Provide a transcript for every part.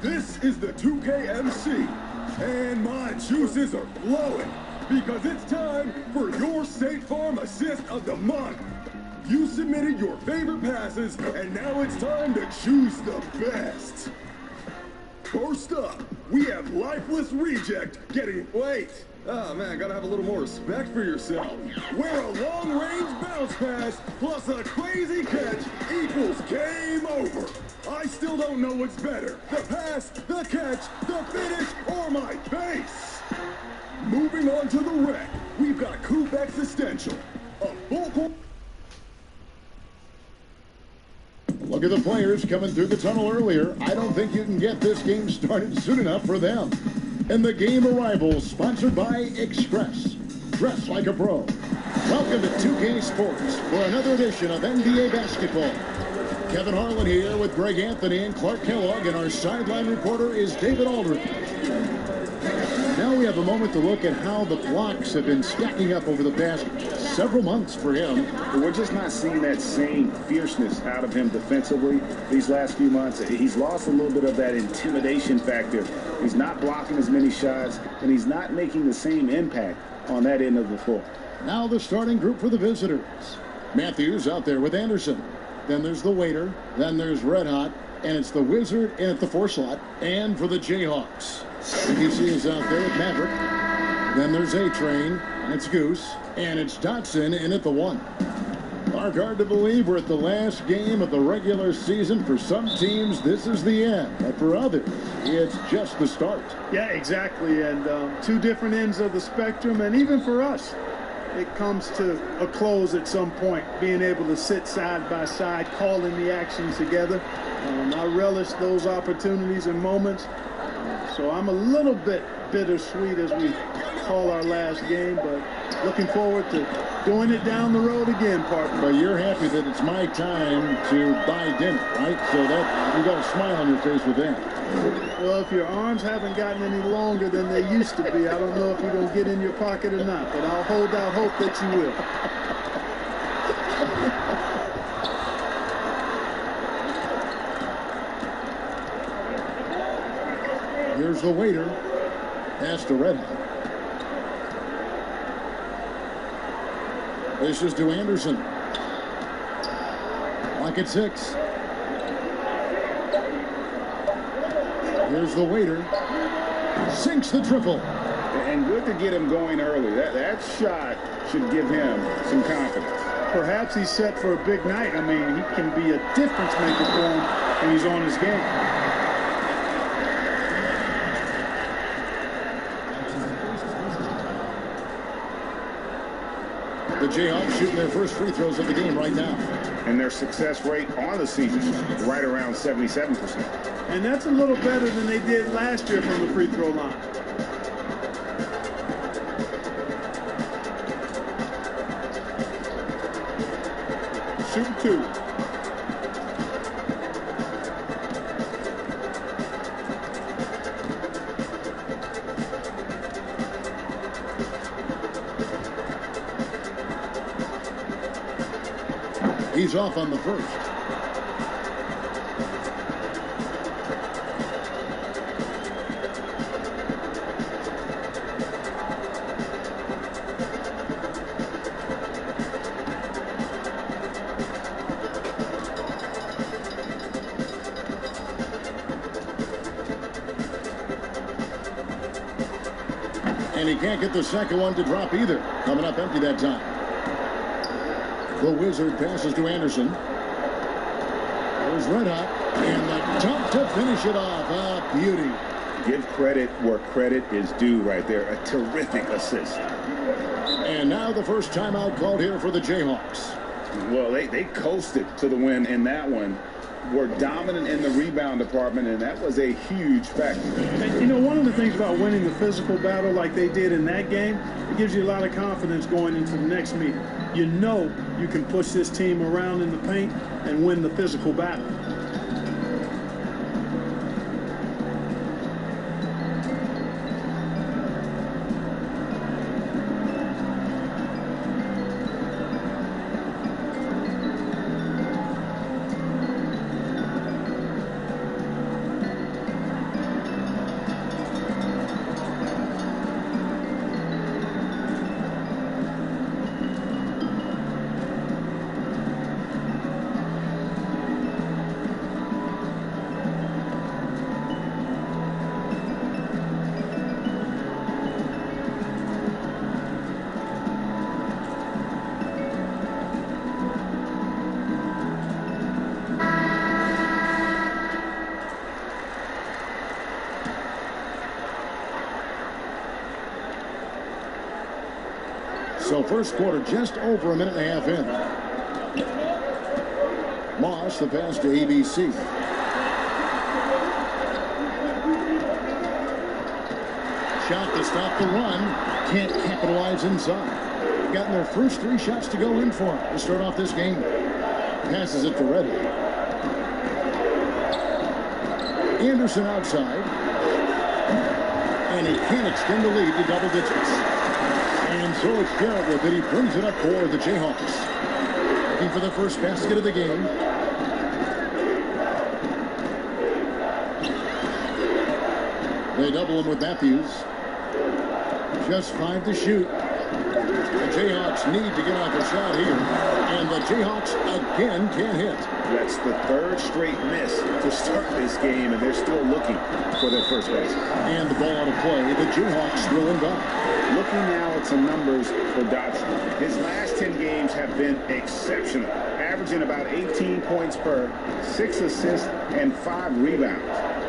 This is the 2KMC, and my juices are flowing because it's time for your State Farm Assist of the Month. You submitted your favorite passes, and now it's time to choose the best. First up, we have Lifeless Reject getting... Wait! Oh man, gotta have a little more respect for yourself. Where a long-range bounce pass plus a crazy catch equals game over. I still don't know what's better. The pass, the catch, the finish, or my face. Moving on to the wreck, we've got Coop Existential. A full court... Look at the players coming through the tunnel earlier. I don't think you can get this game started soon enough for them. And the game arrivals sponsored by Express. Dress like a pro. Welcome to 2K Sports for another edition of NBA basketball. Kevin Harlan here with Greg Anthony and Clark Kellogg, and our sideline reporter is David Aldridge. Now we have a moment to look at how the blocks have been stacking up over the past several months for him. We're just not seeing that same fierceness out of him defensively these last few months. He's lost a little bit of that intimidation factor. He's not blocking as many shots, and he's not making the same impact on that end of the floor. Now the starting group for the visitors. Matthews out there with Anderson. Then there's the waiter. Then there's Red Hot. And it's the Wizard in at the 4 slot. And for the Jayhawks, USC is out there with Maverick. Then there's A-Train. And it's Goose. And it's Dotson in at the 1. Hard to believe we're at the last game of the regular season. For some teams, this is the end. But for others, it's just the start. Yeah, exactly. And two different ends of the spectrum. And even for us, it comes to a close at some point. Being able to sit side by side, calling the actions together. I relish those opportunities and moments. So I'm a little bit bittersweet as we call our last game, but looking forward to doing it down the road again, partner. But you're happy that it's my time to buy dinner, right? So that you got a smile on your face with that. Well, if your arms haven't gotten any longer than they used to be, I don't know if you're going to get in your pocket or not, but I'll hold out hope that you will. Here's the waiter. Pass to Red Hot. This is to Anderson. Clock at 6. Here's the waiter. Sinks the triple. And good to get him going early. That shot should give him some confidence. Perhaps he's set for a big night. I mean, he can be a difference maker for him when he's on his game. The Jayhawks shooting their first free throws of the game right now. And their success rate on the season right around 77%. And that's a little better than they did last year from the free throw line. Shooting 2. He's off on the first. And he can't get the second one to drop either. Coming up empty that time. The Wizard passes to Anderson. There's Red Hot. And the jump to finish it off. A beauty. Give credit where credit is due right there. A terrific assist. And now the first timeout called here for the Jayhawks. Well, they coasted to the win in that one. Were dominant in the rebound department, and that was a huge factor. And, you know, one of the things about winning the physical battle like they did in that game, it gives you a lot of confidence going into the next meeting. You know you can push this team around in the paint and win the physical battle. So first quarter just over a minute and a half in. Moss, the pass to ABC. Shot to stop the run. Can't capitalize inside. Gotten their first 3 shots to go in for him to start off this game. Passes it to Reddy. Anderson outside. And he can't extend the lead to double digits. And so it's Garrett with it. He brings it up for the Jayhawks. Looking for the first basket of the game. They double him with Matthews. Just 5 to shoot. The Jayhawks need to get off a shot here. And the Jayhawks again can't hit. That's the 3rd straight miss to start this game, and they're still looking for their first basket. And the ball out of play. The Jayhawks will inbound. Looking now at some numbers for Dotson. His last 10 games have been exceptional, averaging about 18 points per, 6 assists, and 5 rebounds.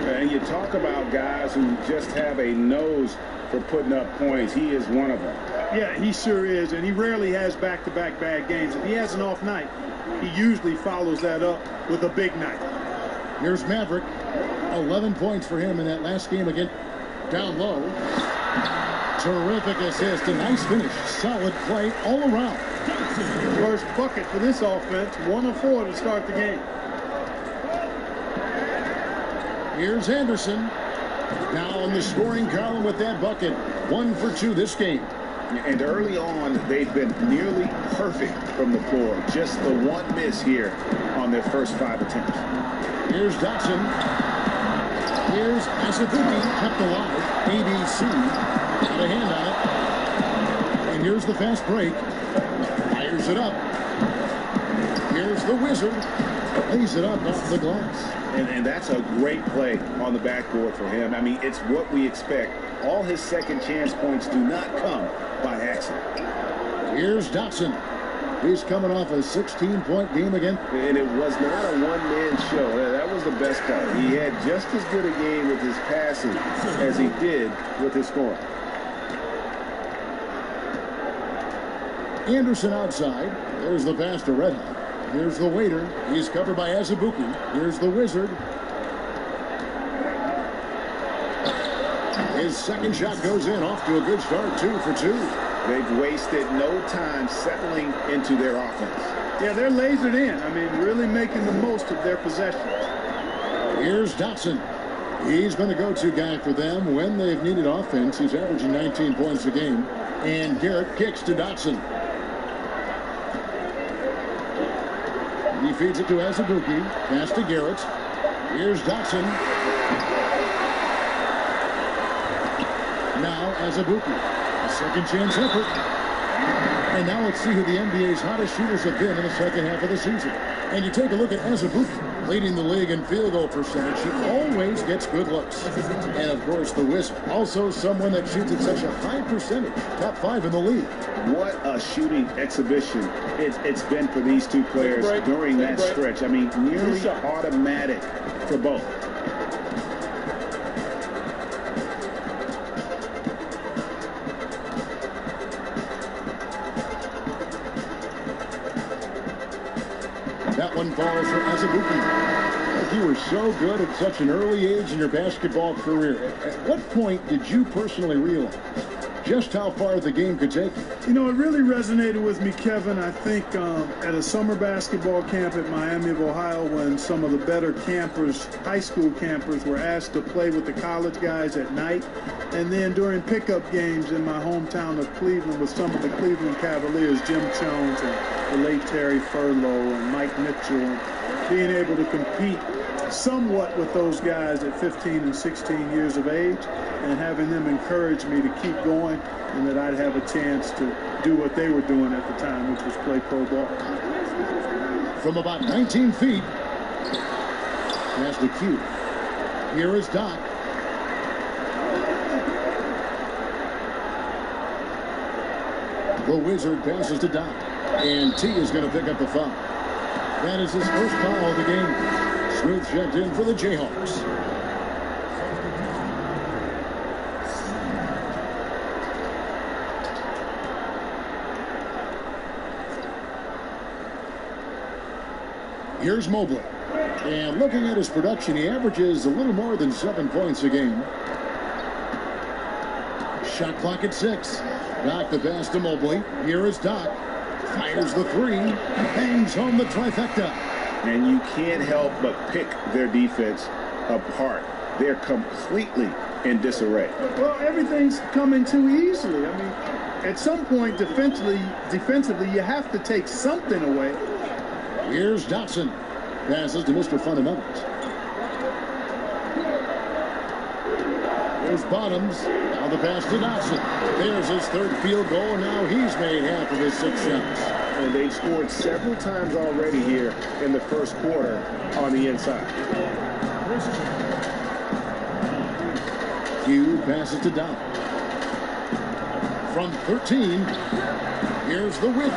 And you talk about guys who just have a nose for putting up points. He is one of them. Yeah, he sure is, and he rarely has back-to-back bad games. If he has an off night, he usually follows that up with a big night. Here's Maverick. 11 points for him in that last game again. Down low. Terrific assist. A nice finish. Solid play all around. First bucket for this offense. 1 of 4 to start the game. Here's Anderson. Now in the scoring column with that bucket. 1 for 2 this game. And early on, they've been nearly perfect from the floor. Just the 1 miss here on their first 5 attempts. Here's Dotson. Here's Asabuki, kept alive. ABC, got a hand on it. And here's the fast break. Fires it up. Here's the Wizard. Lays it up off the glass. And that's a great play on the backboard for him. I mean, it's what we expect. All his second chance points do not come by accident. Here's Dotson. He's coming off a 16-point game again. And it was not a one-man show. That was the best part. He had just as good a game with his passing as he did with his scoring. Anderson outside. There's the pass to Reddy. Here's the waiter. He's covered by Asabuki. Here's the Wizard. His second shot goes in. Off to a good start. 2 for 2. They've wasted no time settling into their offense. Yeah, they're lasered in. I mean, really making the most of their possessions. Here's Dotson. He's been a go-to guy for them when they've needed offense. He's averaging 19 points a game. And Garrett kicks to Dotson. He feeds it to Asabuki. Pass to Garrett. Here's Dotson. Now Asabuki. A second chance effort. And now let's see who the NBA's hottest shooters have been in the second half of the season. And you take a look at Asabuki, leading the league in field goal percentage. He always gets good looks. And of course the Wizard, also someone that shoots at such a high percentage. Top 5 in the league. What a shooting exhibition it's been for these two players during that stretch. I mean, nearly automatic for both. That one falls for Asabuki. You were so good at such an early age in your basketball career. At what point did you personally realize just how far the game could take you? You know, it really resonated with me, Kevin, I think at a summer basketball camp at Miami of Ohio when some of the better campers, high school campers, were asked to play with the college guys at night. And then during pickup games in my hometown of Cleveland with some of the Cleveland Cavaliers, Jim Jones and the late Terry Furlow and Mike Mitchell, and being able to compete somewhat with those guys at 15 and 16 years of age and having them encourage me to keep going and that I'd have a chance to do what they were doing at the time, which was play pro ball. From about 19 feet, pass to Q. Here is Doc. The Wizard passes to Doc. And T is going to pick up the foul. That is his first foul of the game. Smooth checked in for the Jayhawks. Here's Mobley. And looking at his production, he averages a little more than 7 points a game. Shot clock at 6. Doc the pass to Mobley. Here is Doc. Fires the 3. Bangs home the trifecta. And you can't help but pick their defense apart. They're completely in disarray. Well, everything's coming too easily. I mean, at some point defensively, you have to take something away. Here's Dotson. Passes to Mr. Fundamentals. Here's Bottoms. Now the pass to Dotson. There's his 3rd field goal, and now he's made half of his 6 shots. And they've scored several times already here in the first quarter on the inside. Hugh passes to Doc. From 13, here's the width.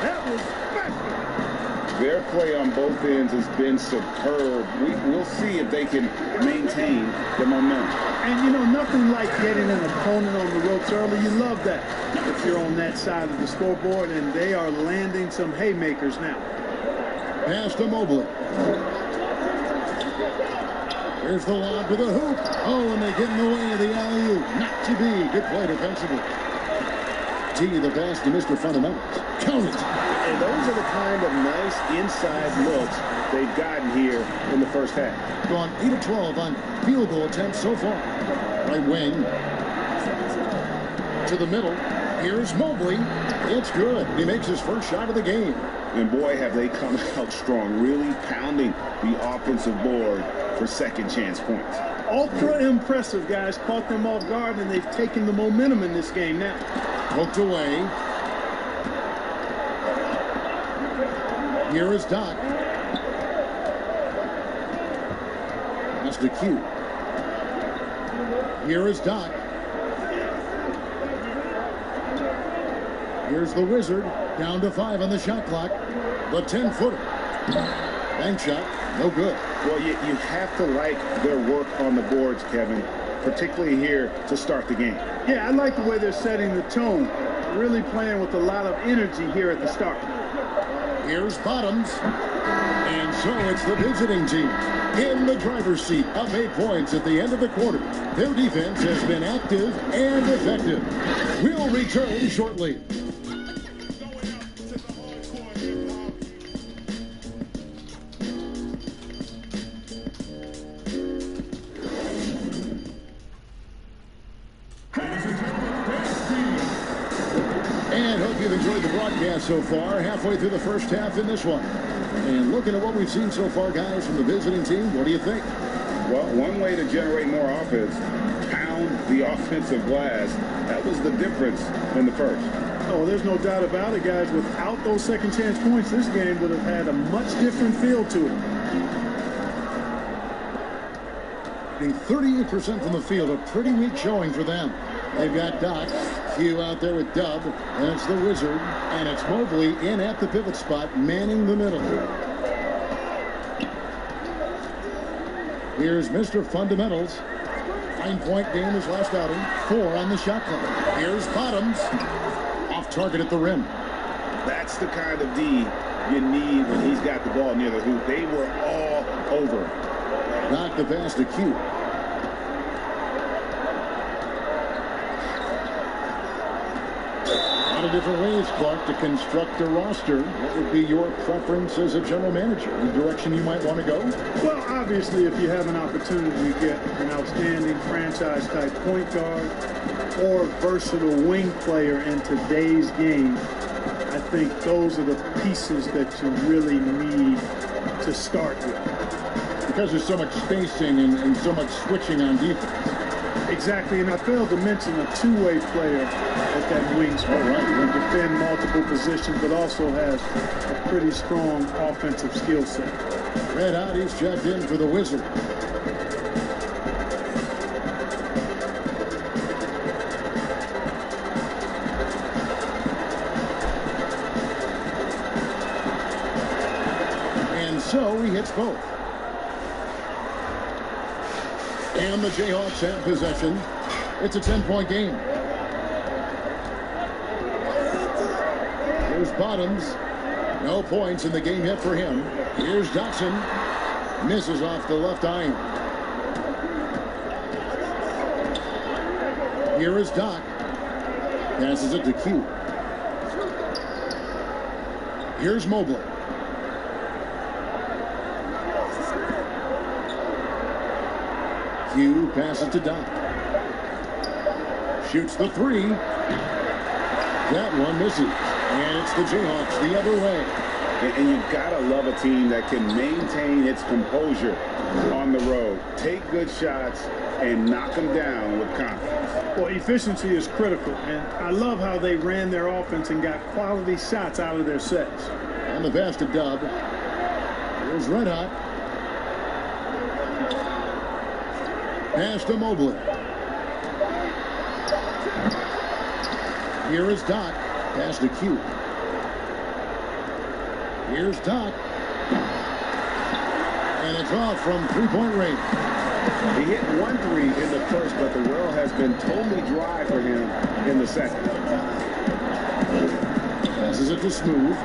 That was special. Their play on both ends has been superb. We'll see if they can maintain the momentum. And, you know, nothing like getting an opponent on the ropes early. You love that if you're on that side of the scoreboard, and they are landing some haymakers now. Pass to Mobley. Here's the lob to the hoop. Oh, and they get in the way of the alley-oop. Not to be. Good play defensively. T, the pass to Mr. Fundamentals. Count it. And those are the kind of nice inside looks they've gotten here in the first half. Gone 8 of 12 on field goal attempts so far. Right wing. To the middle. Here's Mobley. It's good. He makes his first shot of the game. And boy, have they come out strong, really pounding the offensive board for second chance points. Ultra impressive, guys. Caught them off guard, and they've taken the momentum in this game now. Poked away. Here is Doc. That's the cue. Here is Doc. Here's the Wizard. Down to 5 on the shot clock. The 10-footer. Bank shot. No good. Well, you have to like their work on the boards, Kevin, particularly here to start the game. Yeah, I like the way they're setting the tone. Really playing with a lot of energy here at the start. Here's Bottoms. And so it's the visiting team in the driver's seat, up 8 points at the end of the quarter. Their defense has been active and effective. We'll return shortly. And hope you've enjoyed the broadcast so far. Halfway through the first half in this one. And looking at what we've seen so far, guys, from the visiting team, what do you think? Well, one way to generate more offense, pound the offensive glass. That was the difference in the first. Oh, there's no doubt about it, guys. Without those second chance points, this game would have had a much different feel to it. 38% from the field, a pretty weak showing for them. They've got Doc, Hugh out there with Dub, and it's the Wizard, and it's Mobley in at the pivot spot, manning the middle. Here's Mr. Fundamentals. Fine point game his last outing. 4 on the shot clock. Here's Bottoms. Off target at the rim. That's the kind of D you need when he's got the ball near the hoop. They were all over. Doc the pass to Q. A lot of different ways, Clark, to construct a roster. What would be your preference as a general manager? The direction you might want to go? Well, obviously, if you have an opportunity to get an outstanding franchise-type point guard or versatile wing player in today's game, I think those are the pieces that you really need to start with. Because there's so much spacing and so much switching on defense. Exactly, and I failed to mention a two-way player at that wing spot who can defend multiple positions, but also has a pretty strong offensive skill set. Red Hot, he's checked in for the Wizard. And so he hits both. And the Jayhawks have possession. It's a 10-point game. There's Bottoms. No points in the game yet for him. Here's Dotson. Misses off the left iron. Here is Doc. Passes it to Q. Here's Mobley. Q passes to Doc. Shoots the three. That one misses. And it's the Jayhawks the other way. And you've got to love a team that can maintain its composure on the road. Take good shots and knock them down with confidence. Well, efficiency is critical, and I love how they ran their offense and got quality shots out of their sets. On the pass to Dub. Here's Red Hot. Pass to Mobley. Here is Doc. Pass to Q. Here's Doc. And it's off from three-point range. He hit 1-3 in the first, but the well has been totally dry for him in the second. Passes it to Smooth.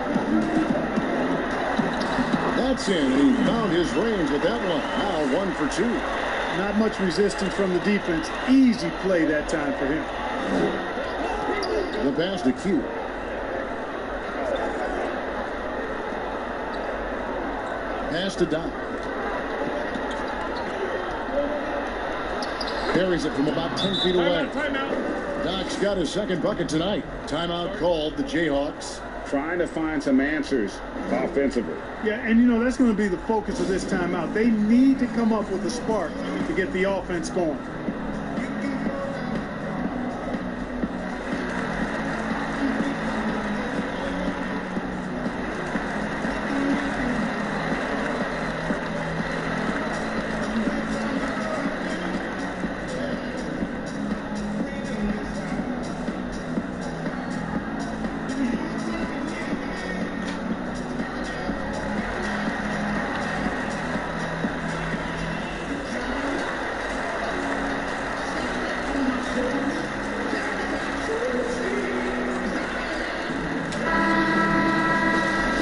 That's in. He found his range with that one. Now 1 for 2. Not much resistance from the defense. Easy play that time for him. The pass to Q. Pass to Doc. Carries it from about 10 feet away. Doc's got his second bucket tonight. Timeout called the Jayhawks. Trying to find some answers offensively. Yeah, and you know, that's going to be the focus of this timeout. They need to come up with a spark to get the offense going.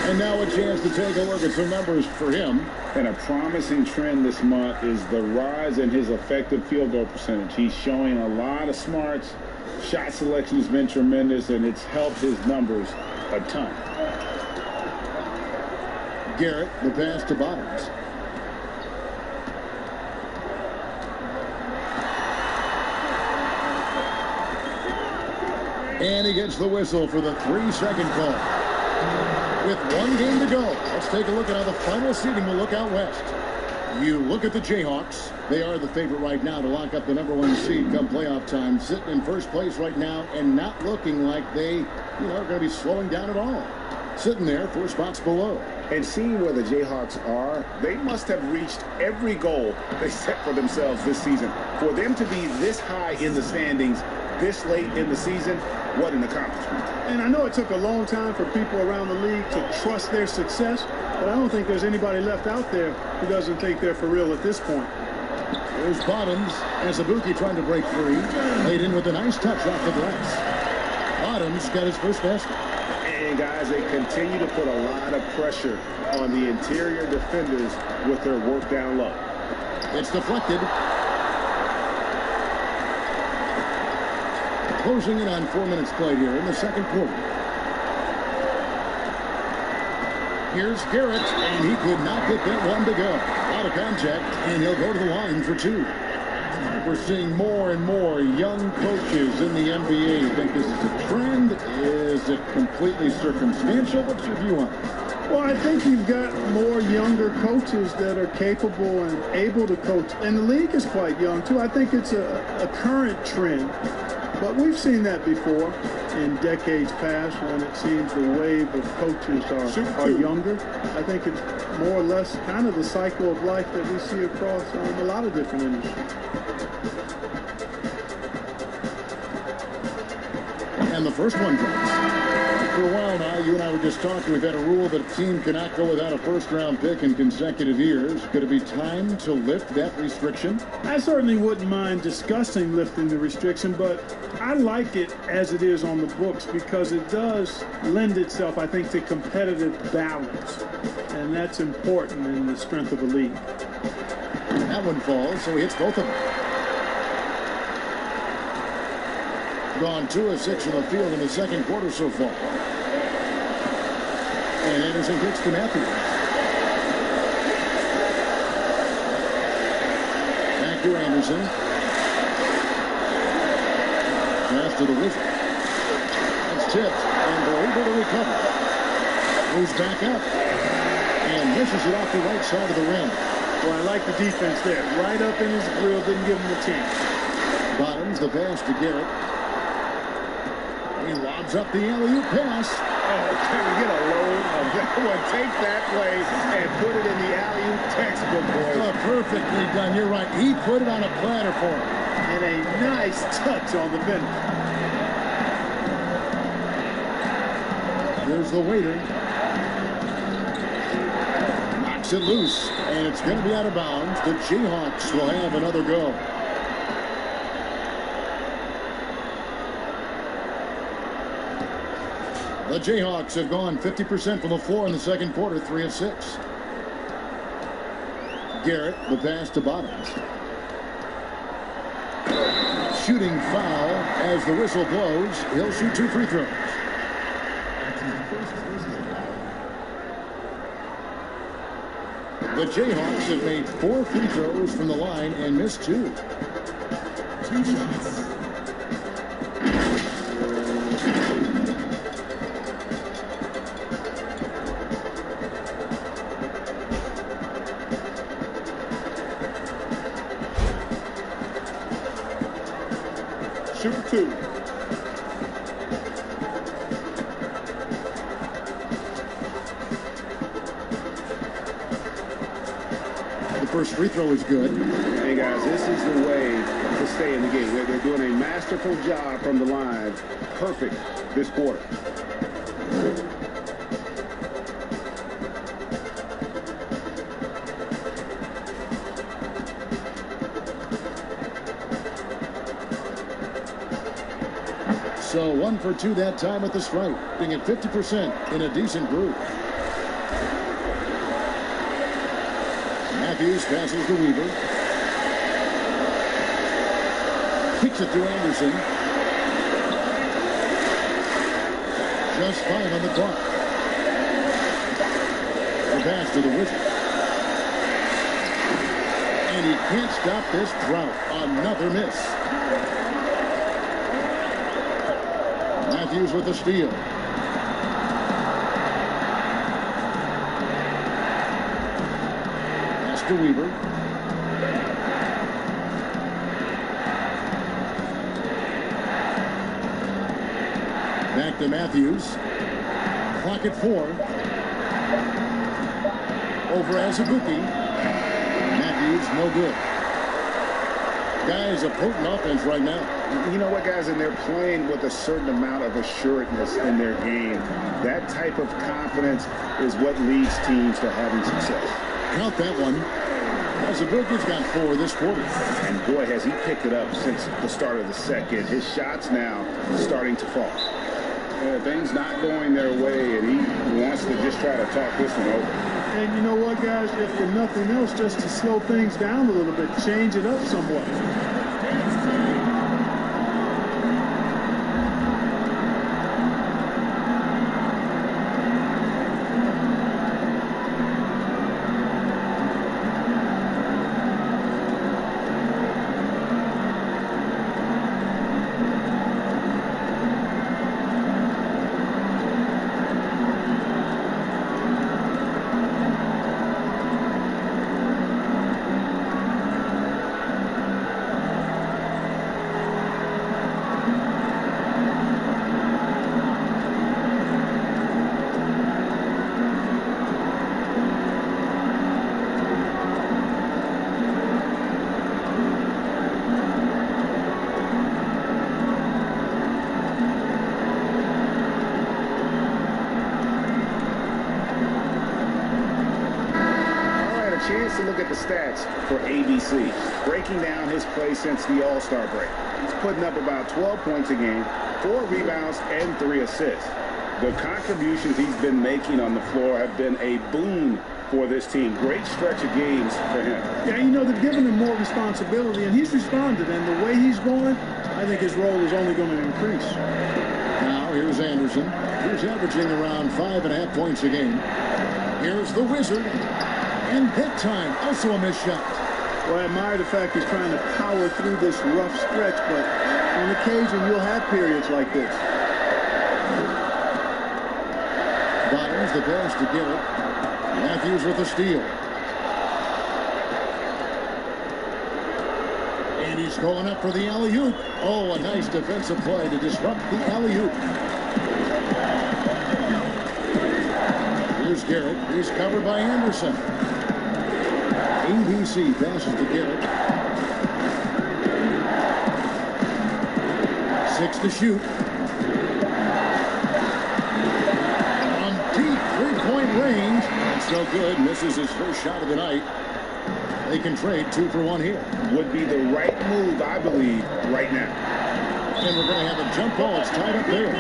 And now a chance to take a look at some numbers for him. And a promising trend this month is the rise in his effective field goal percentage. He's showing a lot of smarts. Shot selection has been tremendous, and it's helped his numbers a ton. Garrett, the pass to Bottoms. And he gets the whistle for the 3-second call. With 1 game to go, let's take a look at how the final seeding will look out west. You look at the Jayhawks. They are the favorite right now to lock up the #1 seed come playoff time. Sitting in first place right now and not looking like they, are going to be slowing down at all. Sitting there 4 spots below. And seeing where the Jayhawks are, they must have reached every goal they set for themselves this season. For them to be this high in the standings this late in the season, what an accomplishment. And I know it took a long time for people around the league to trust their success, but I don't think there's anybody left out there who doesn't think they're for real at this point. There's Bottoms. And Sabuki trying to break free. Laid in with a nice touch off the glass. Bottoms got his first basket. And guys, they continue to put a lot of pressure on the interior defenders with their work down low. It's deflected. Closing in on 4 minutes played here in the second quarter. Here's Garrett, and he could not get that one to go. Out of contact, and he'll go to the line for 2. We're seeing more and more young coaches in the NBA. You think this is a trend? Is it completely circumstantial? What's your view on it? Well, I think you've got more younger coaches that are capable and able to coach. And the league is quite young, too. I think it's a current trend. But we've seen that before in decades past when it seems the wave of coaches are younger. I think it's more or less kind of the cycle of life that we see across a lot of different industries. And the first one drops. For a while now, you and I were just talking, we've had a rule that a team cannot go without a first-round pick in consecutive years. Could it be time to lift that restriction? I certainly wouldn't mind discussing lifting the restriction, but I like it as it is on the books because it does lend itself, I think, to competitive balance. And that's important in the strength of a league. That one falls, so he hits both of them. Gone 2 of 6 from the field in the second quarter so far. And Anderson kicks to Matthews. Back to Anderson. Pass to the Wizard. It's tipped, and they're able to recover. Moves back up. And misses it off the right side of the rim. Well, I like the defense there. Right up in his grill, didn't give him a chance. Bottoms the pass to Garrett. He lobs up the alley-oop pass. Oh, can we get a load of that one? Take that play and put it in the alley-oop textbook, boys. Oh, perfectly done. You're right. He put it on a platter for him. And a nice touch on the finish. Here's the waiter. Knocks it loose, and it's going to be out of bounds. The Jayhawks will have another go. The Jayhawks have gone 50% from the floor in the second quarter, 3 of 6. Garrett, the pass to Bottoms. Shooting foul as the whistle blows. He'll shoot 2 free throws. The Jayhawks have made 4 free throws from the line and missed 2. 2 shots. Shoot 2. The first free throw is good. Hey, guys, this is the way to stay in the game. They're doing a masterful job from the line. Perfect this quarter. So 1 for 2 that time at the stripe, being at 50% in a decent group. Matthews passes to Weaver. Kicks it to Anderson. Just 5 on the clock. The pass to the Wizard. And he can't stop this drought. Another miss. Matthews with the steal. Pass to Weaver. Back to Matthews. Clock at 4. Over Azubuike. Matthews, no good. Guys, a potent offense right now. You know what, guys? And they're playing with a certain amount of assuredness in their game. That type of confidence is what leads teams to having success. Count that one. Azubuike's got 4 this quarter. And boy, has he picked it up since the start of the second. His shots now starting to fall. Things not going their way, and he wants to just try to talk this one over. And you know what, guys? If for nothing else, just to slow things down a little bit, change it up somewhat. chance to look at the stats for ABC, breaking down his play since the All-Star break. He's putting up about 12 points a game, 4 rebounds, and 3 assists. The contributions he's been making on the floor have been a boon for this team. Great stretch of games for him. Yeah, you know, they're giving him more responsibility, and he's responded. And the way he's going, I think his role is only going to increase. Now, here's Anderson. He's averaging around 5.5 points a game. Here's the Wizard. And hit time, also a missed shot. Well, I admire the fact he's trying to power through this rough stretch, but on occasion, you'll have periods like this. Bottoms the pass to Garrett. Matthews with the steal. And he's going up for the alley-oop. Oh, a nice defensive play to disrupt the alley-oop. Here's Garrett. He's covered by Anderson. ABC passes to Garrett. 6 to shoot. From deep three-point range. That's no good. Misses his first shot of the night. They can trade 2 for 1 here. Would be the right move, I believe, right now. And we're going to have a jump ball. It's tied up there.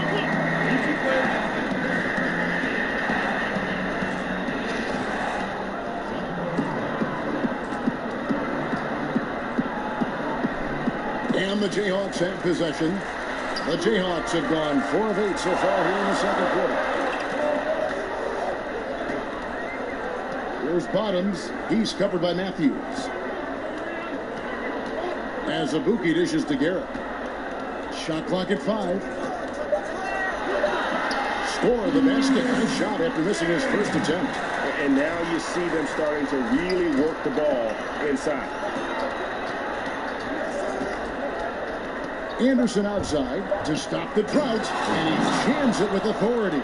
And the Jayhawks have possession. The Jayhawks have gone 4 of 8 so far here in the second quarter. Here's Bottoms. He's covered by Matthews. As Ibuki dishes to Garrett. Shot clock at 5. Score the basket. Nice shot after missing his first attempt. And now you see them starting to really work the ball inside. Anderson outside to stop the drought, and he jams it with authority.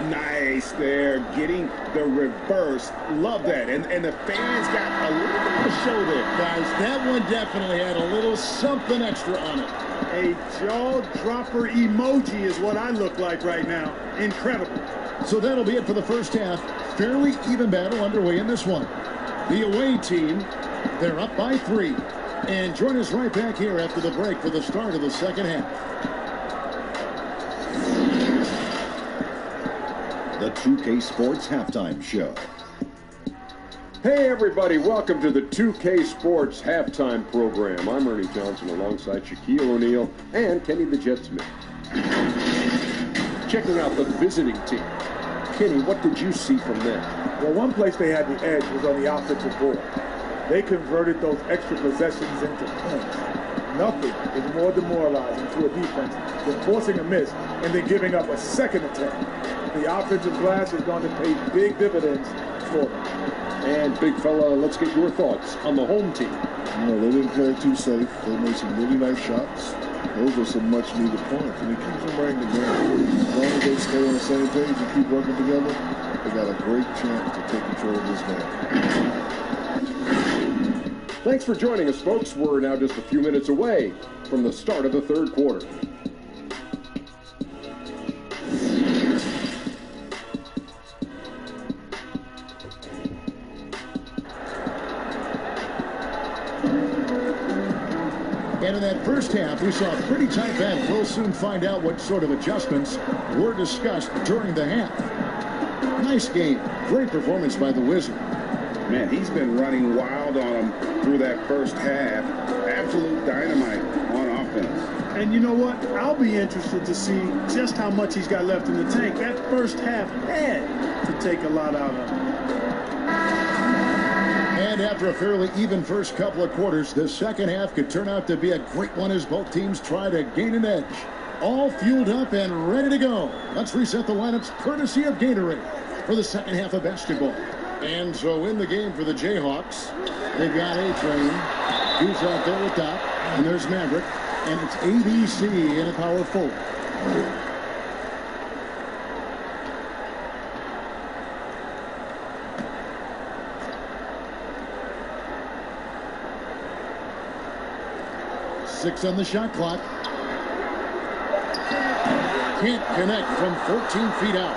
Nice there, getting the reverse. Love that. And the fans got a little bit of a show there. Guys, that one definitely had a little something extra on it. A jaw-dropper emoji is what I look like right now. Incredible. So that'll be it for the first half. Fairly even battle underway in this one. The away team, they're up by 3. And join us right back here after the break for the start of the second half. The 2K Sports Halftime Show. Hey everybody, welcome to the 2K Sports Halftime Program. I'm Ernie Johnson alongside Shaquille O'Neal and Kenny the Jet Smith. Checking out the visiting team. Kenny, what did you see from them? Well, one place they had the edge was on the offensive board. They converted those extra possessions into points. Nothing is more demoralizing to a defense than forcing a miss and then giving up a second attempt. The offensive glass is going to pay big dividends for them. And big fella, let's get your thoughts on the home team. You know, they didn't play too safe. They made some really nice shots. Those are some much needed points. And it keeps them right in the game. As long as they stay on the same page and keep working together, they got a great chance to take control of this game. Thanks for joining us, folks. We're now just a few minutes away from the start of the third quarter. And in that first half, we saw a pretty tight battle. We'll soon find out what sort of adjustments were discussed during the half. Nice game. Great performance by the Wizard. Man, he's been running wild on them through that first half. Absolute dynamite on offense. And you know what? I'll be interested to see just how much he's got left in the tank. That first half had to take a lot out of him. And after a fairly even first couple of quarters, the second half could turn out to be a great one as both teams try to gain an edge. All fueled up and ready to go. Let's reset the lineups courtesy of Gatorade for the second half of basketball. And so in the game for the Jayhawks, they've got A-Train. Who's out there with Doc. And there's Maverick. And it's ABC in a power forward. Six on the shot clock. Can't connect from 14 feet out.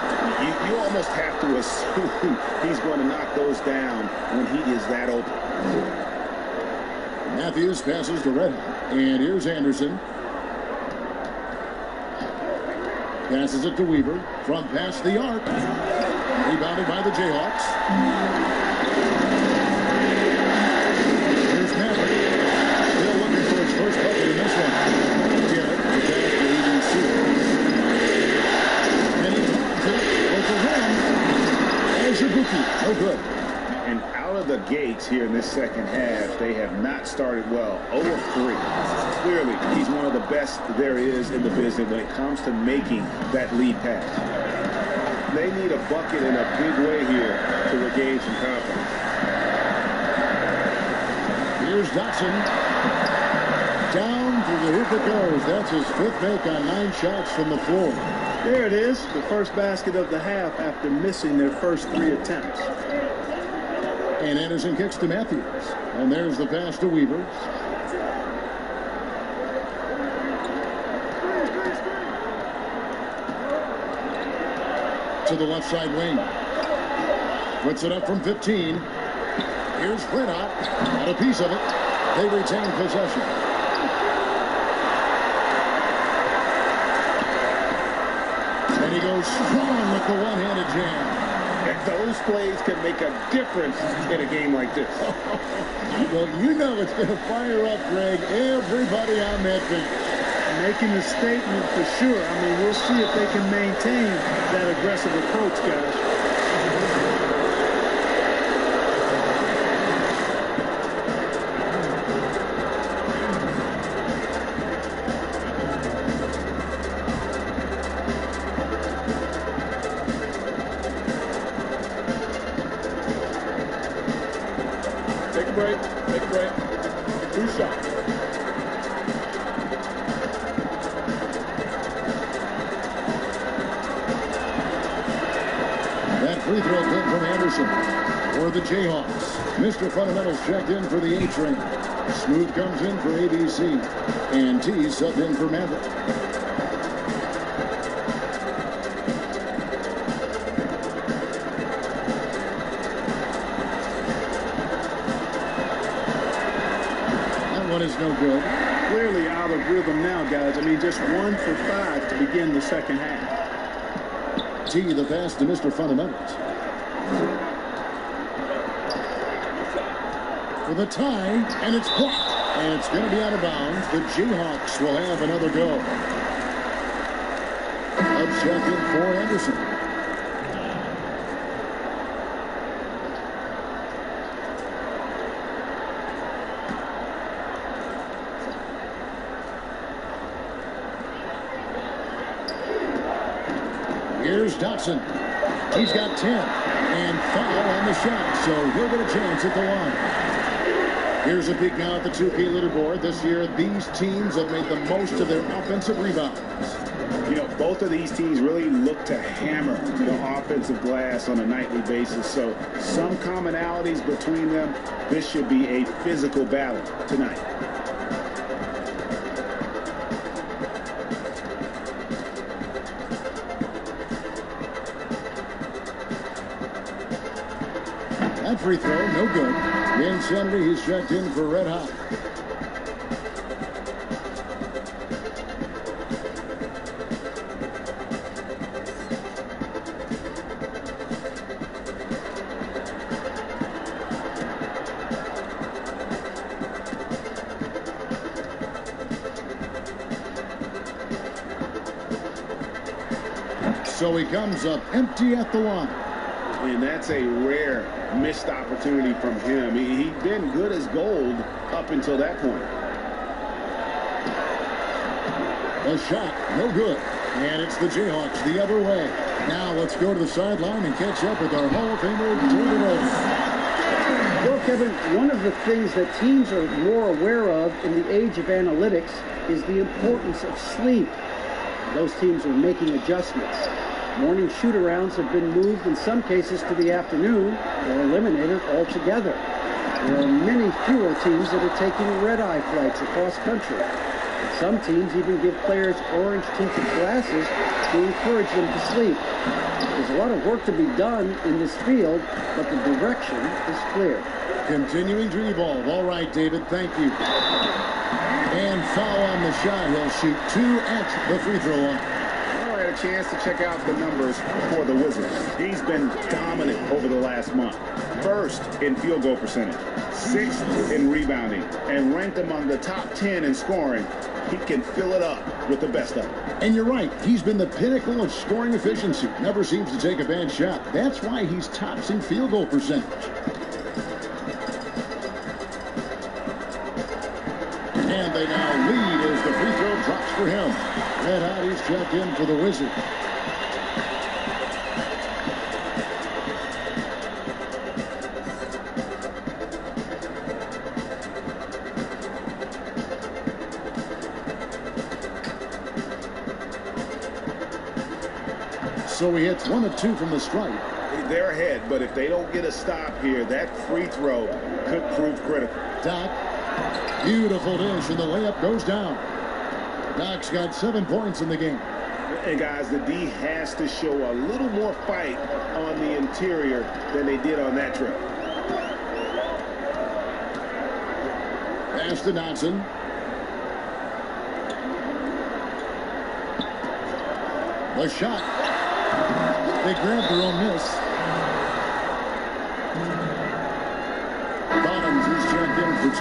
You almost have to assume he's going to knock those down when he is that open. Matthews passes to Red Hot. And here's Anderson. Passes it to Weaver from past the arc. Rebounded by the Jayhawks. Here's Maverick. Still looking for his first bucket in this one. Garrett, the pass to EDC. And he lobs it over him. There's Ibuki. No good. And out of the gates here in this second half, they have not started well. 0 of 3. Clearly, he's one of the best there is in the business when it comes to making that lead pass. They need a bucket in a big way here to regain some confidence. Here's Dotson. Down through the hoop it goes. That's his 5th make on 9 shots from the floor. There it is, the first basket of the half after missing their first 3 attempts. And Anderson kicks to Matthews. And there's the pass to Weaver. To the left side wing. Puts it up from 15. Here's Red Hot. Got a piece of it. They retain possession. And he goes strong with the one-handed jam. Those plays can make a difference in a game like this. Well, you know it's going to fire up, Greg, everybody on that bench. Making a statement for sure. I mean, we'll see if they can maintain that aggressive approach, guys. Take a break. Take a break. 2 shots. That free throw good from Anderson for the Jayhawks. Mr. Fundamentals checked in for the A train. Smooth comes in for ABC. And T subbed in for Maverick. One is no good. Clearly out of rhythm now, guys. I mean, just 1 for 5 to begin the second half. T, the pass to Mr. Fundamentals. For the tie, and it's blocked. And it's going to be out of bounds. The Jayhawks will have another go. Objective for Anderson. Here's Dotson. He's got 10. And foul on the shot, so he'll get a chance at the line. Here's a peek now at the 2K leaderboard. This year, these teams have made the most of their offensive rebounds. You know, both of these teams really look to hammer the offensive glass on a nightly basis, so some commonalities between them. This should be a physical battle tonight. That free throw, no good. In center, he's checked in for Red Hot. So he comes up empty at the line. And that's a rare missed opportunity from him. He'd been good as gold up until that point. A shot, no good. And it's the Jayhawks the other way. Now let's go to the sideline and catch up with our Hall of Famer, David Olson. Well, Kevin, one of the things that teams are more aware of in the age of analytics is the importance of sleep. Those teams are making adjustments. Morning shoot-arounds have been moved in some cases to the afternoon or eliminated altogether. There are many fewer teams that are taking red-eye flights across country. Some teams even give players orange-tinted glasses to encourage them to sleep. There's a lot of work to be done in this field, but the direction is clear. Continuing to evolve. All right, David, thank you. And foul on the shot. He'll shoot 2 at the free throw line. Well, I had a chance to check out the numbers for the Wizards. He's been dominant over the last month. First in field goal percentage, 6th in rebounding, and ranked among the top 10 in scoring. He can fill it up with the best of them. And you're right. He's been the pinnacle of scoring efficiency. Never seems to take a bad shot. That's why he's tops in field goal percentage. And they now lead as the free throw drops for him. Red hot, he's checked in for the Wizards. So he hits 1 of 2 from the stripe. They're ahead, but if they don't get a stop here, that free throw could prove critical. Doc, beautiful dish, and the layup goes down. Doc's got 7 points in the game. And guys, the D has to show a little more fight on the interior than they did on that trip. Pass to Dotson. The shot. They grabbed their own miss. Bottoms is checked in for T.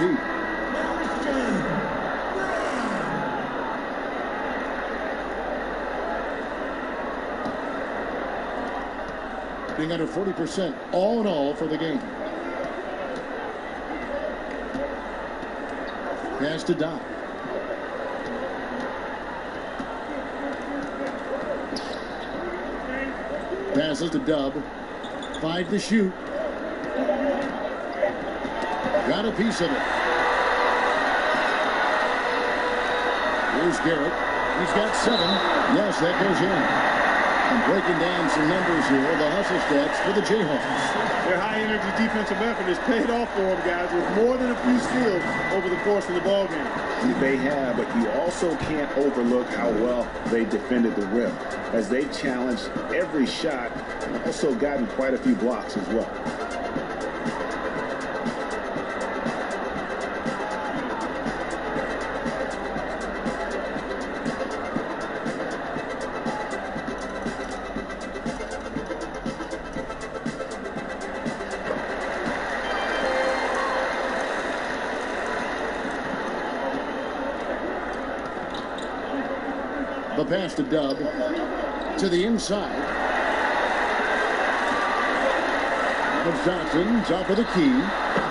Being under 40% all in all for the game. Pass to Doc. Passes to Dub. 5 to shoot. Got a piece of it. Here's Garrett. He's got 7. Yes, that goes in. And breaking down some numbers here, the hustle stats for the Jayhawks. Their high-energy defensive effort has paid off for them, guys, with more than a few steals over the course of the ballgame. They have, but you also can't overlook how well they defended the rim, as they challenged every shot and also gotten quite a few blocks as well. The pass to Dub to the inside. Johnson, top of the key.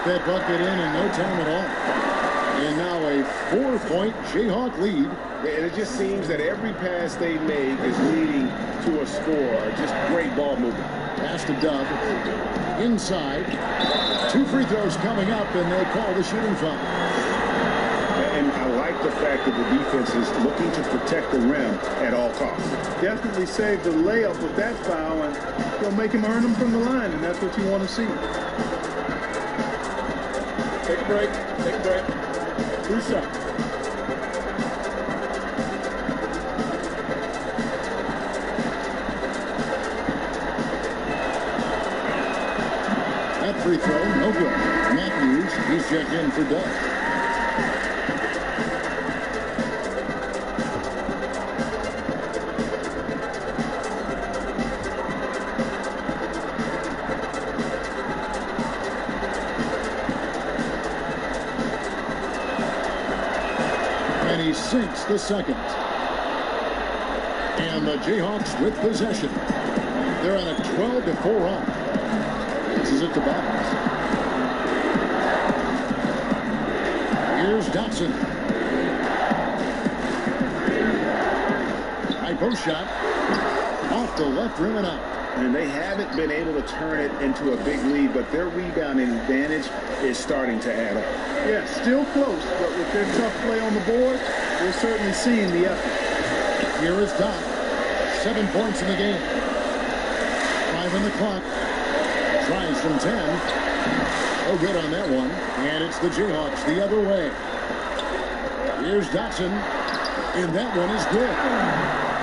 That bucket in no time at all. And now a 4-point Jayhawk lead. And it just seems that every pass they make is leading to a score. Just great ball movement. Pass to Dub. Inside. 2 free throws coming up, and they call the shooting foul. And I like the fact that the defense is looking to protect the rim at all costs. Definitely saved the layup with that foul, and you'll make him earn them from the line, and that's what you want to see. Take a break. Take a break. 2 shots. That free throw, no good. Matthews, he's checked in for Dub. And he sinks the second. And the Jayhawks with possession. They're on a 12-4 run. This is it to Bottoms. Here's Dotson. High post shot. Off the left rim and out. And they haven't been able to turn it into a big lead, but their rebounding advantage is starting to add up. Yeah, still close, but with their tough play on the board, we're certainly seeing the effort. Here is Doc. 7 points in the game. 5 on the clock. Tries from 10. Oh, good on that one. And it's the Jayhawks the other way. Here's Dotson, and that one is good.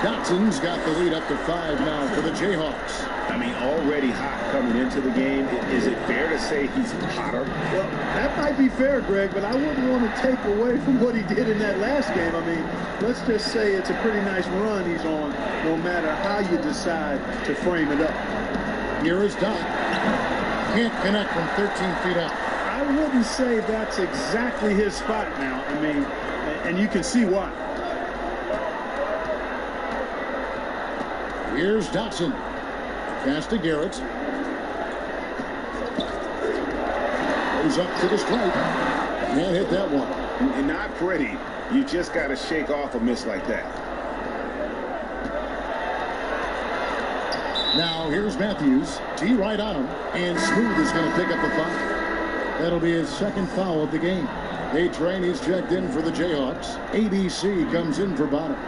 Dotson's got the lead up to 5 now for the Jayhawks. I mean, already hot coming into the game. Is it fair to say he's hotter? Well, that might be fair, Greg, but I wouldn't want to take away from what he did in that last game. I mean, let's just say it's a pretty nice run he's on, no matter how you decide to frame it up. Here is Dot. Can't connect from 13 feet out. I wouldn't say that's exactly his spot now. I mean, and you can see why. Here's Dotson. Pass to Garrett. Goes up to the stripe. Can't hit that one. Not pretty. You just got to shake off a miss like that. Now here's Matthews. T right on him. And Smooth is going to pick up the foul. That'll be his second foul of the game. Nate Train is checked in for the Jayhawks. ABC comes in for Bottoms.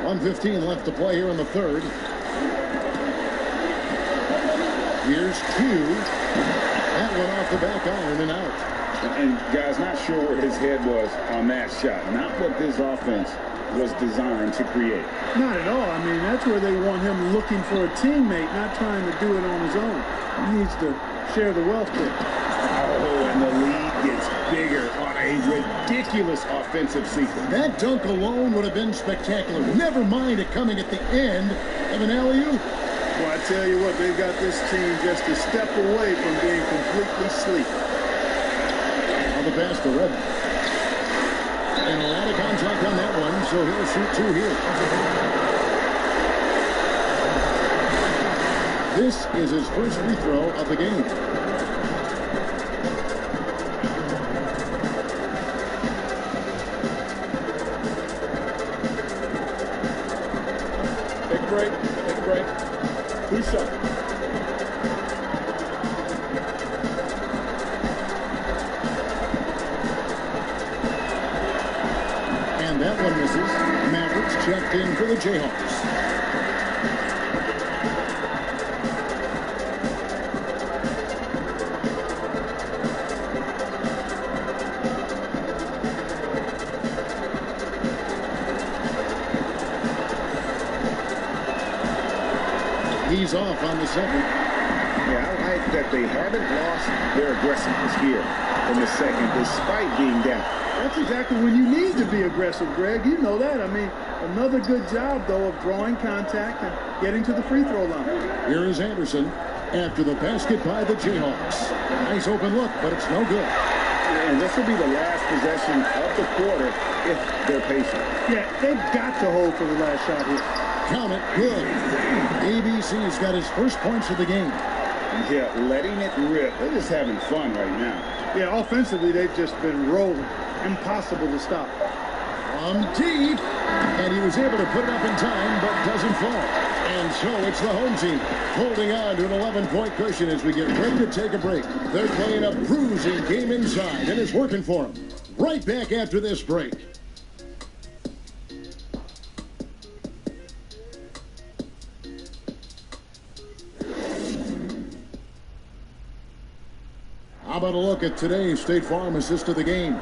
1:15 left to play here in the third. Here's Q. That one off the back iron and out. And guys, not sure where his head was on that shot. Not what this offense was designed to create. Not at all. I mean, that's where they want him looking for a teammate, not trying to do it on his own. He needs to share the wealth there. Oh, and the lead gets bigger on a ridiculous offensive sequence. That dunk alone would have been spectacular. Never mind it coming at the end of an alley-oop. Well, I tell you what, they've got this team just a step away from being completely asleep. On the pass to Redden. And a lot of contact on that one, so he'll shoot 2 here. This is his first free throw of the game. Take a break. Take a break. 2 shots. And that one misses. Mavericks checked in for the Jayhawks. He's off on the second. Yeah, I like that they haven't lost their aggressiveness here in the second, despite being down. That's exactly when you need to be aggressive, Greg. You know that. I mean, another good job, though, of drawing contact and getting to the free throw line. Here is Anderson after the basket by the Jayhawks. Nice open look, but it's no good. And this will be the last possession of the quarter if they're patient. Yeah, they've got to hold for the last shot here. Count it, good. ABC's got his first points of the game. Yeah, letting it rip. They're just having fun right now. Yeah, offensively, they've just been rolling. Impossible to stop. From deep. And he was able to put it up in time, but doesn't fall. And so it's the home team holding on to an 11-point cushion as we get ready to take a break. They're playing a bruising game inside, and it's working for them. Right back after this break. How about a look at today's State Farm assist of the game?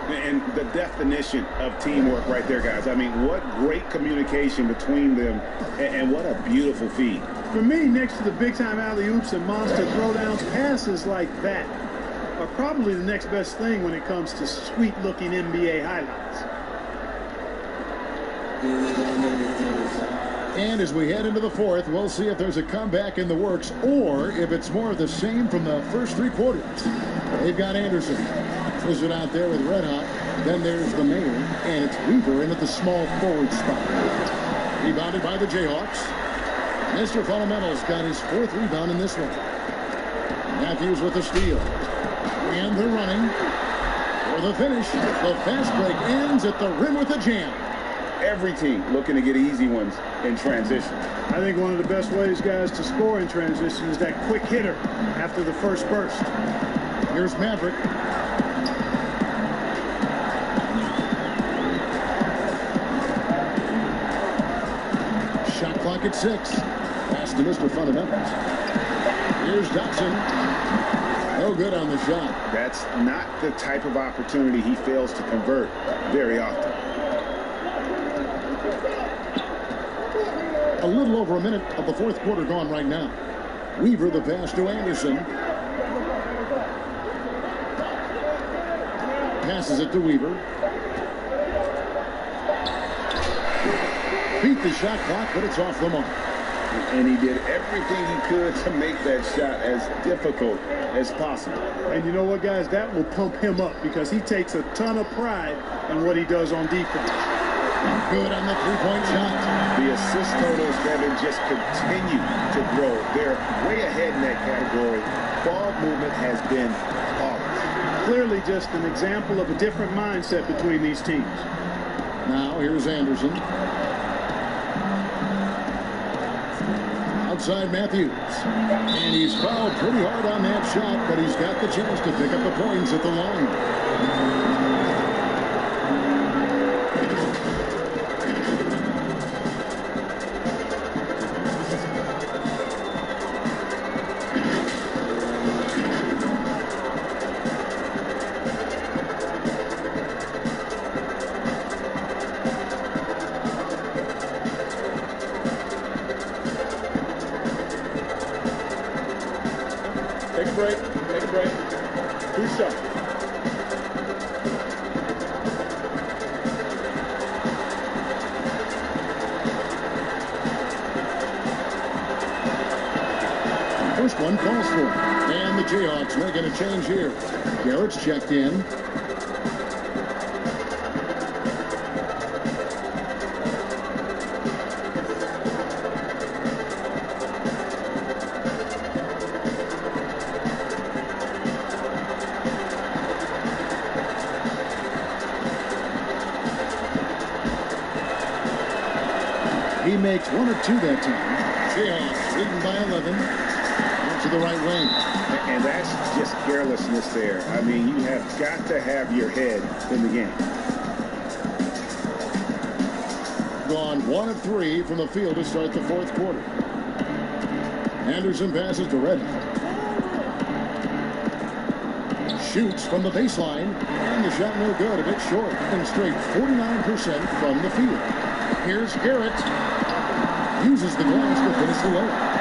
And the definition of teamwork right there, guys. I mean, what great communication between them, and what a beautiful feed. For me, next to the big-time alley-oops and monster throwdowns, passes like that are probably the next best thing when it comes to sweet-looking NBA highlights. And as we head into the fourth, we'll see if there's a comeback in the works or if it's more of the same from the first 3 quarters. They've got Anderson. Is it out there with Red Hot. Then there's the mayor, and it's Weaver in at the small forward spot. Rebounded by the Jayhawks. Mr. Fundamental's got his 4th rebound in this one. Matthews with the steal. And they're running for the finish. The fast break ends at the rim with a jam. Every team looking to get easy ones in transition. I think one of the best ways, guys, to score in transition is that quick hitter after the first burst. Here's Maverick. Shot clock at 6. Pass to Mr. Fundamentals. Here's Dotson. No good on the shot. That's not the type of opportunity he fails to convert very often. A little over a minute of the fourth quarter gone right now. Weaver the pass to Anderson. Passes it to Weaver. Beat the shot clock, but it's off the mark. And he did everything he could to make that shot as difficult as possible. And you know what, guys? That will pump him up because he takes a ton of pride in what he does on defense. Good on the three-point shot. The assist totals, Kevin, just continue to grow. They're way ahead in that category. Ball movement has been flawless. Clearly just an example of a different mindset between these teams. Now here's Anderson. Outside Matthews. And he's fouled pretty hard on that shot, but he's got the chance to pick up the points at the line. Take a break. Take a break. Two shots. First one falls for him. And the Jayhawks making a change here. Garrett's checked in. He makes one or two that time. Jayhawks leading by 11. To the right wing. And that's just carelessness there. I mean, you have got to have your head in the game. Gone 1 of 3 from the field to start the fourth quarter. Anderson passes to Redden. Shoots from the baseline. And the shot no good. A bit short. And straight 49% from the field. Here's Garrett. Uses the glass to finish the layup.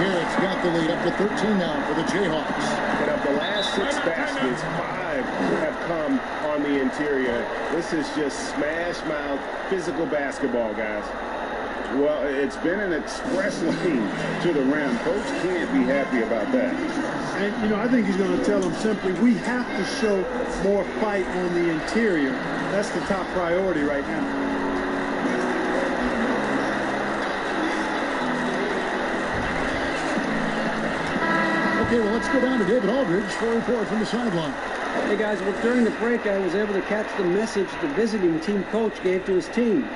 Garrett's got the lead up to 13 now for the Jayhawks. And of the last 6 baskets, 5 have come on the interior. This is just smash-mouth physical basketball, guys. Well, it's been an express lane to the rim. Coach can't be happy about that. And, you know, I think he's going to tell them simply, we have to show more fight on the interior. That's the top priority right now. Okay, well, let's go down to David Aldridge for a report from the sideline. Hey, guys, well, during the break, I was able to catch the message the visiting team coach gave to his team.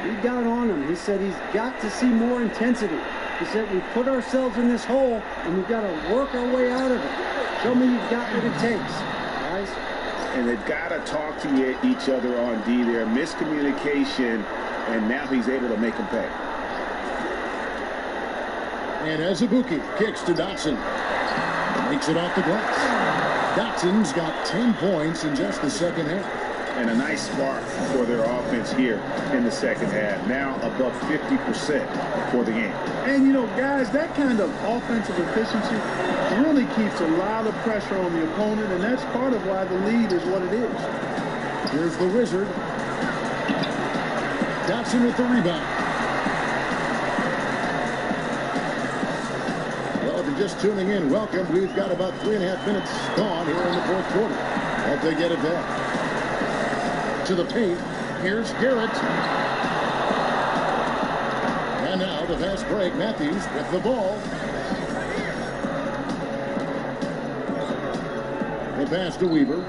He got on him. He said he's got to see more intensity. He said we put ourselves in this hole, and we've got to work our way out of it. Show me you've got what it takes, guys. And they've got to talk to each other on D there. Miscommunication, and now he's able to make them pay. And Azubuike kicks to Dotson. Makes it off the glass. Dotson's got 10 points in just the second half. And a nice spark for their offense here in the second half. Now above 50% for the game. And, you know, guys, that kind of offensive efficiency really keeps a lot of pressure on the opponent, and that's part of why the lead is what it is. Here's the Wizard. Dotson with the rebound. Just tuning in, welcome. We've got about 3.5 minutes gone here in the fourth quarter. Hope they get it back. To the paint. Here's Garrett. And now the fast break. Matthews with the ball. The pass to Weaver.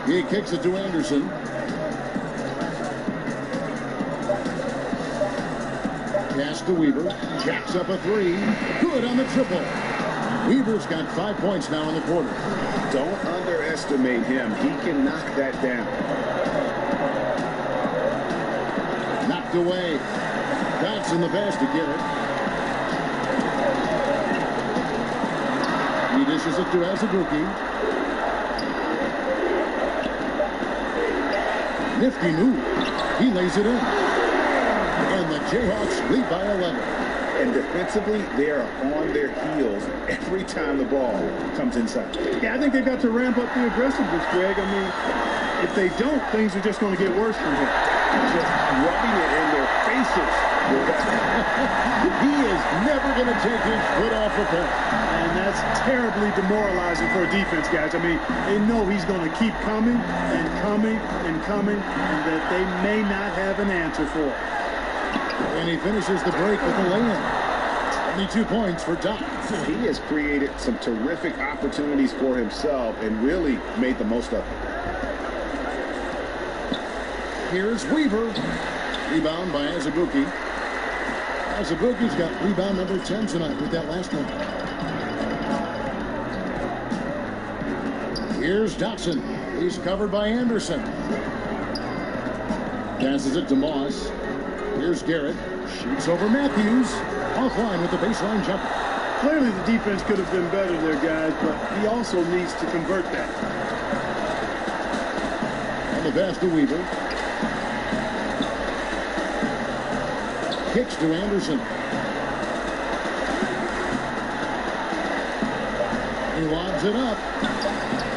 He kicks it to Anderson. Pass to Weaver. Jacks up a 3. Good on the triple. Weaver's got 5 points now in the quarter. Don't underestimate him. He can knock that down. Knocked away. Dotson the pass to Garrett. He dishes it to Azubuike. Nifty move. He lays it in. And the Jayhawks lead by 11. And defensively, they are on their heels every time the ball comes inside. Yeah, I think they got to ramp up the aggressiveness, Greg. I mean, if they don't, things are just going to get worse from here. Just rubbing it in their faces. He is never going to take his foot off the pedal. And that's terribly demoralizing for a defense, guys. I mean, they know he's going to keep coming and coming and coming, and that they may not have an answer for it. And he finishes the break with the lay-in. 22 points for Doc. He has created some terrific opportunities for himself and really made the most of it. Here's Weaver. Rebound by Azubuike. Azubuike's got rebound number 10 tonight with that last one. Here's Dotson. He's covered by Anderson. Passes it to Moss. Here's Garrett. Shoots over Matthews. Offline with the baseline jumper. Clearly the defense could have been better there, guys, but he also needs to convert that. On the pass to Weaver. Kicks to Anderson. He lobs it up.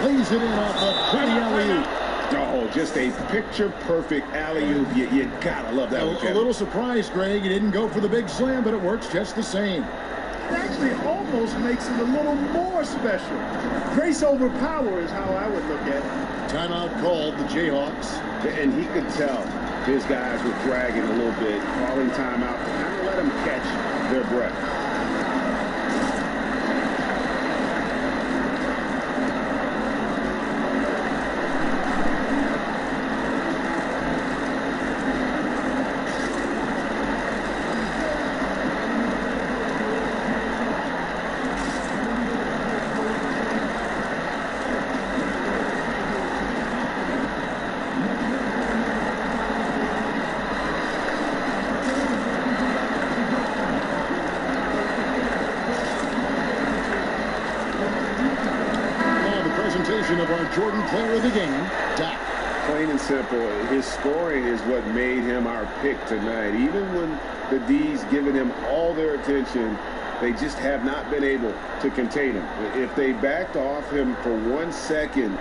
Lays it in off the pretty alley-oop. Oh, just a picture-perfect alley-oop. You gotta love that one, Kevin. A little surprised, Greg. He didn't go for the big slam, but it works just the same. It actually almost makes it a little more special. Grace over power is how I would look at it. Timeout called, the Jayhawks. And he could tell his guys were dragging a little bit, calling timeout to kind of let them catch their breath. Of our Jordan player of the game, Doc. Plain and simple, his scoring is what made him our pick tonight. Even when the D's given him all their attention, they just have not been able to contain him. If they backed off him for 1 second,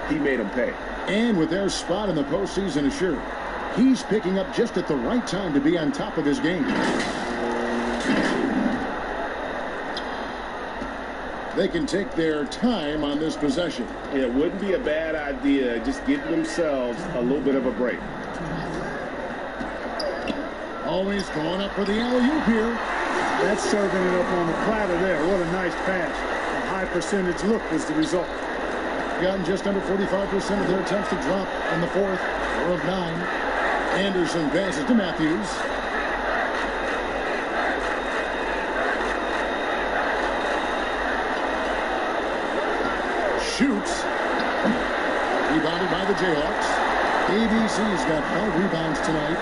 he made them pay. And with their spot in the postseason assured, he's picking up just at the right time to be on top of his game. They can take their time on this possession. It wouldn't be a bad idea. Just give themselves a little bit of a break. Always going up for the alley-oop here. That's serving it up on the platter there. What a nice pass. A high percentage look was the result. Gotten just under 45% of their attempts to drop in the fourth, 4 of 9. Anderson passes to Matthews. Shoots. Rebounded by the Jayhawks. ABC's got 5 rebounds tonight.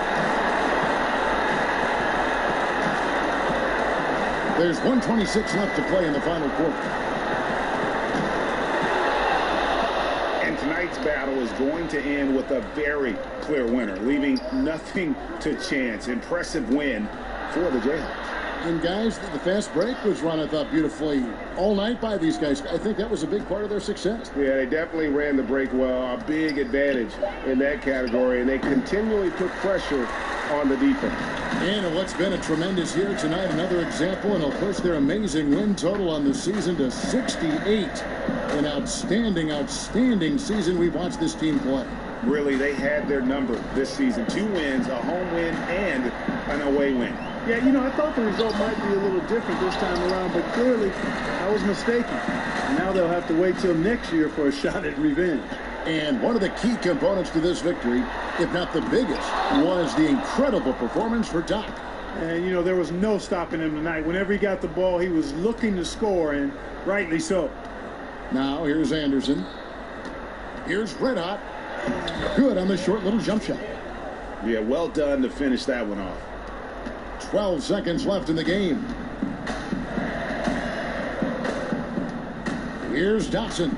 There's 1:26 left to play in the final quarter. And tonight's battle is going to end with a very clear winner, leaving nothing to chance. Impressive win for the Jayhawks. And guys, the fast break was run, I thought, beautifully all night by these guys. I think that was a big part of their success. Yeah, they definitely ran the break well. A big advantage in that category, and they continually put pressure on the defense. And what's been a tremendous year tonight, another example, and it'll push their amazing win total on the season to 68. An outstanding, outstanding season we've watched this team play. Really, they had their number this season. 2 wins, a home win, and an away win. Yeah, you know, I thought the result might be a little different this time around, but clearly I was mistaken. And now they'll have to wait till next year for a shot at revenge. And one of the key components to this victory, if not the biggest, was the incredible performance for Doc. And, you know, there was no stopping him tonight. Whenever he got the ball, he was looking to score, and rightly so. Now, here's Anderson. Here's Red Hot. Good on the short little jump shot. Yeah, well done to finish that one off. 12 seconds left in the game. Here's Dotson.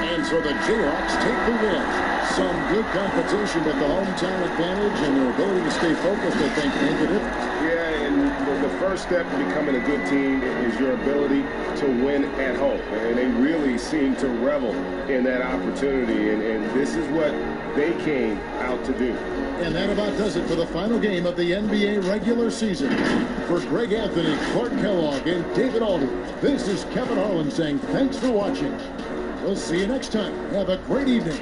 And so the Jayhawks take the win. Some good competition, but the hometown advantage and their ability to stay focused, I think, made the difference. Yeah, and the first step to becoming a good team is your ability to win at home. And they really seem to revel in that opportunity, and this is what they came out to do. And that about does it for the final game of the NBA regular season. For Greg Anthony, Clark Kellogg, and David Alden, this is Kevin Harlan saying thanks for watching. We'll see you next time. Have a great evening.